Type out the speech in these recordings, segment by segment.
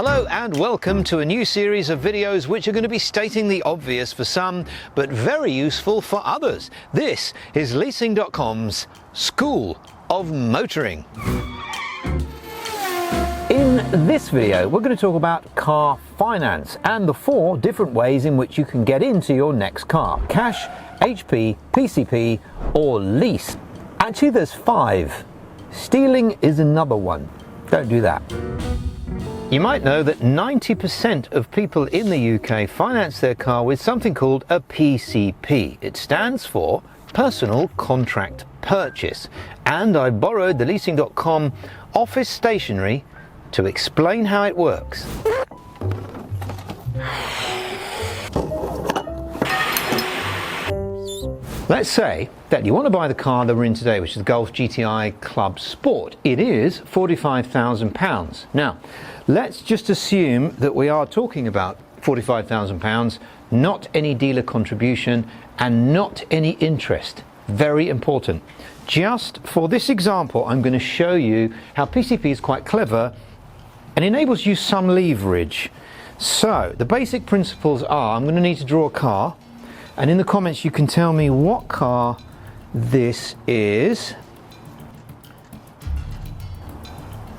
Hello and welcome to a new series of videos which are going to be stating the obvious for some, but very useful for others. This is Leasing.com's School of Motoring. In this video, we're going to talk about car finance and the 4 different ways in which you can get into your next car: cash, HP, PCP, or lease. Actually, there's 5. Stealing is another one. Don't do that. You might know that 90% of people in the UK finance their car with something called a PCP. It stands for Personal Contract Purchase. And I borrowed the Leasing.com office stationery to explain how it works. Let's say that you want to buy the car that we're in today, which is the Golf GTI Club Sport. It is £45,000. Now, let's just assume that we are talking about £45,000, not any dealer contribution and not any interest. Very important. Just for this example, I'm going to show you how PCP is quite clever and enables you some leverage. So, the basic principles are, I'm going to need to draw a car. And in the comments you can tell me what car this is.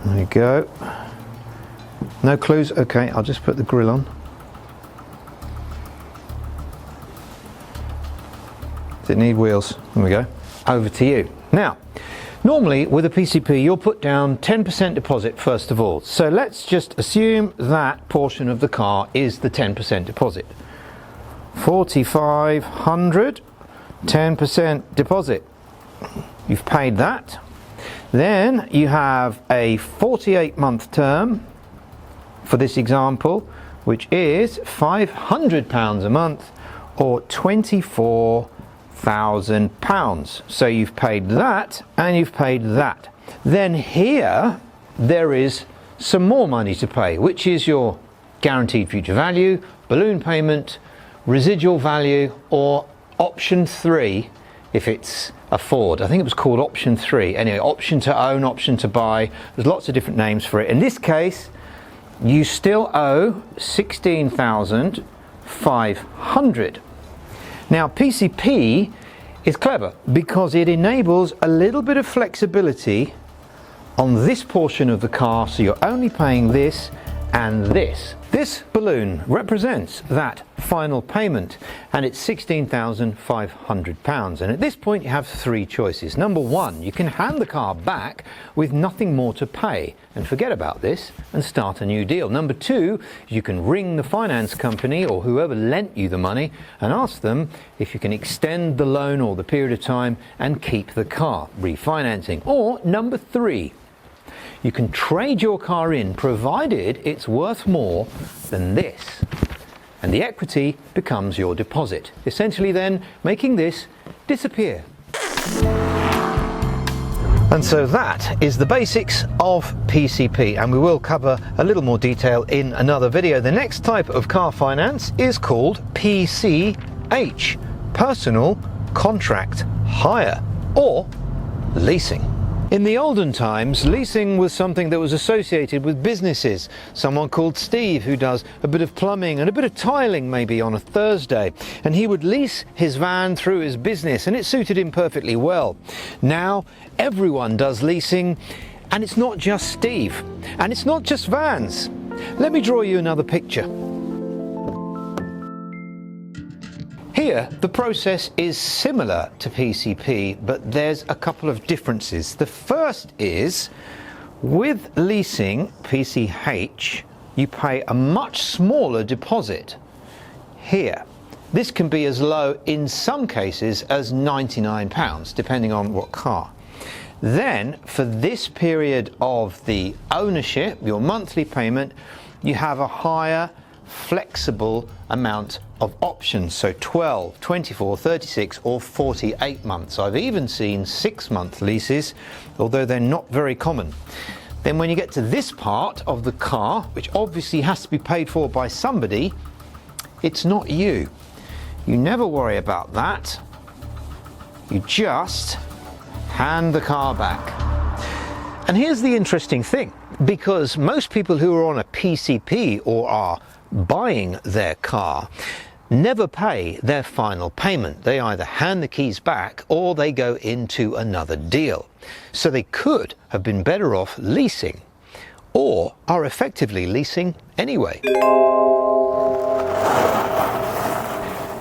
There we go. No clues? Okay, I'll just put the grill on. Does it need wheels? There we go. Over to you. Now, normally with a PCP you'll put down 10% deposit first of all. So let's just assume that portion of the car is the 10% deposit. 4,500, 10% deposit. You've paid that. Then you have a 48-month term for this example, which is £500 a month or £24,000. So you've paid that and you've paid that. Then here there is some more money to pay, which is your guaranteed future value, balloon payment, residual value, or option 3 if it's a Ford. I think it was called option 3. Anyway, option to own, option to buy. There's lots of different names for it. In this case, you still owe £16,500. Now, PCP is clever because it enables a little bit of flexibility on this portion of the car, so you're only paying this and this. This balloon represents that final payment and it's £16,500. And at this point you have 3 choices. Number 1, you can hand the car back with nothing more to pay and forget about this and start a new deal. Number 2, you can ring the finance company or whoever lent you the money and ask them if you can extend the loan or the period of time and keep the car, refinancing. Or number 3, you can trade your car in provided it's worth more than this. And the equity becomes your deposit, essentially then making this disappear. And so that is the basics of PCP, and we will cover a little more detail in another video. The next type of car finance is called PCH, Personal Contract Hire, or leasing. In the olden times, leasing was something that was associated with businesses. Someone called Steve who does a bit of plumbing and a bit of tiling maybe on a Thursday, and he would lease his van through his business and it suited him perfectly well. Now everyone does leasing, and it's not just Steve, and it's not just vans. Let me draw you another picture. Here, the process is similar to PCP, but there's a couple of differences. The first is, with leasing, PCH, you pay a much smaller deposit. Here, this can be as low in some cases as £99, depending on what car. Then, for this period of the ownership, your monthly payment, you have a higher flexible amount of options, so 12, 24, 36 or 48 months. I've even seen 6-month leases, although they're not very common. Then when you get to this part of the car, which obviously has to be paid for by somebody, it's not you. You never worry about that. You just hand the car back. And here's the interesting thing. because most people who are on a PCP or are buying their car never pay their final payment. They either hand the keys back or they go into another deal. So they could have been better off leasing, or are effectively leasing anyway.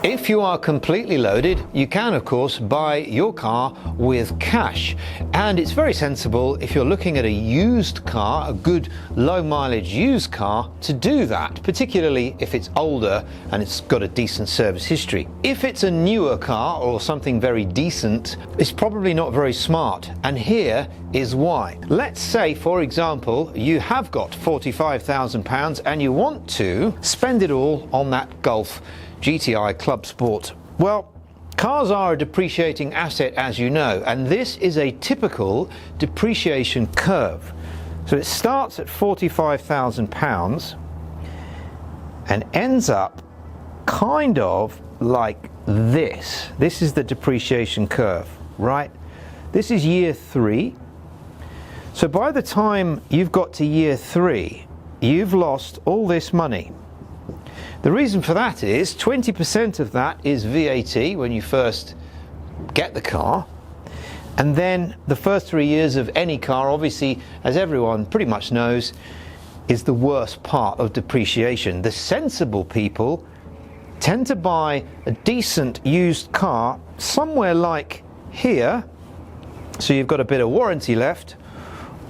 If you are completely loaded, you can of course buy your car with cash, and it's very sensible if you're looking at a used car, a good low mileage used car, to do that, particularly if it's older and it's got a decent service history. If it's a newer car or something very decent, it's probably not very smart, and here is why. Let's say, for example, you have got £45,000 and you want to spend it all on that Golf GTI Club Sport. Well, cars are a depreciating asset, as you know, and this is a typical depreciation curve. So it starts at £45,000 and ends up kind of like this. This is the depreciation curve, right? This is year 3. So by the time you've got to year 3, you've lost all this money. The reason for that is 20% of that is VAT when you first get the car, and then the first 3 years of any car, obviously, as everyone pretty much knows, is the worst part of depreciation. The sensible people tend to buy a decent used car somewhere like here, so you've got a bit of warranty left,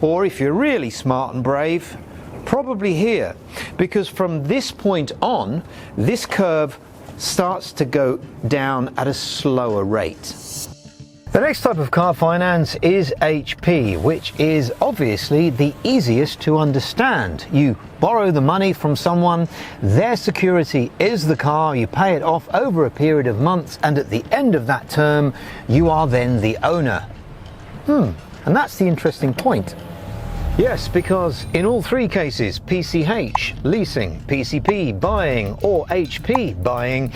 or if you're really smart and brave, probably here, because from this point on, this curve starts to go down at a slower rate. The next type of car finance is HP, which is obviously the easiest to understand. You borrow the money from someone, their security is the car, you pay it off over a period of months, and at the end of that term, you are then the owner. And that's the interesting point. Yes, because in all 3 cases, PCH, leasing, PCP, buying, or HP, buying,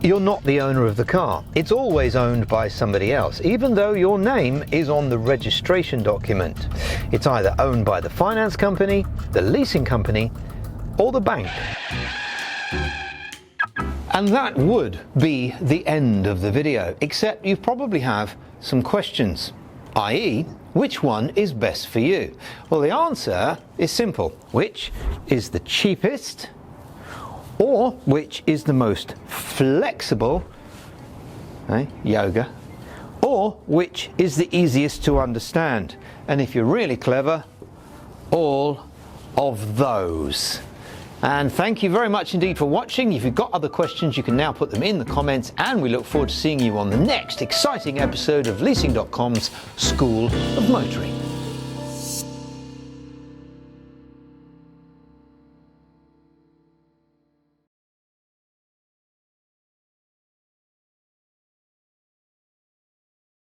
you're not the owner of the car. It's always owned by somebody else, even though your name is on the registration document. It's either owned by the finance company, the leasing company, or the bank. And that would be the end of the video, except you probably have some questions, i.e., which one is best for you? Well, the answer is simple. Which is the cheapest, or which is the most flexible, yoga, or which is the easiest to understand? And if you're really clever, all of those. And thank you very much indeed for watching. If you've got other questions, you can now put them in the comments, and we look forward to seeing you on the next exciting episode of Leasing.com's School of Motoring.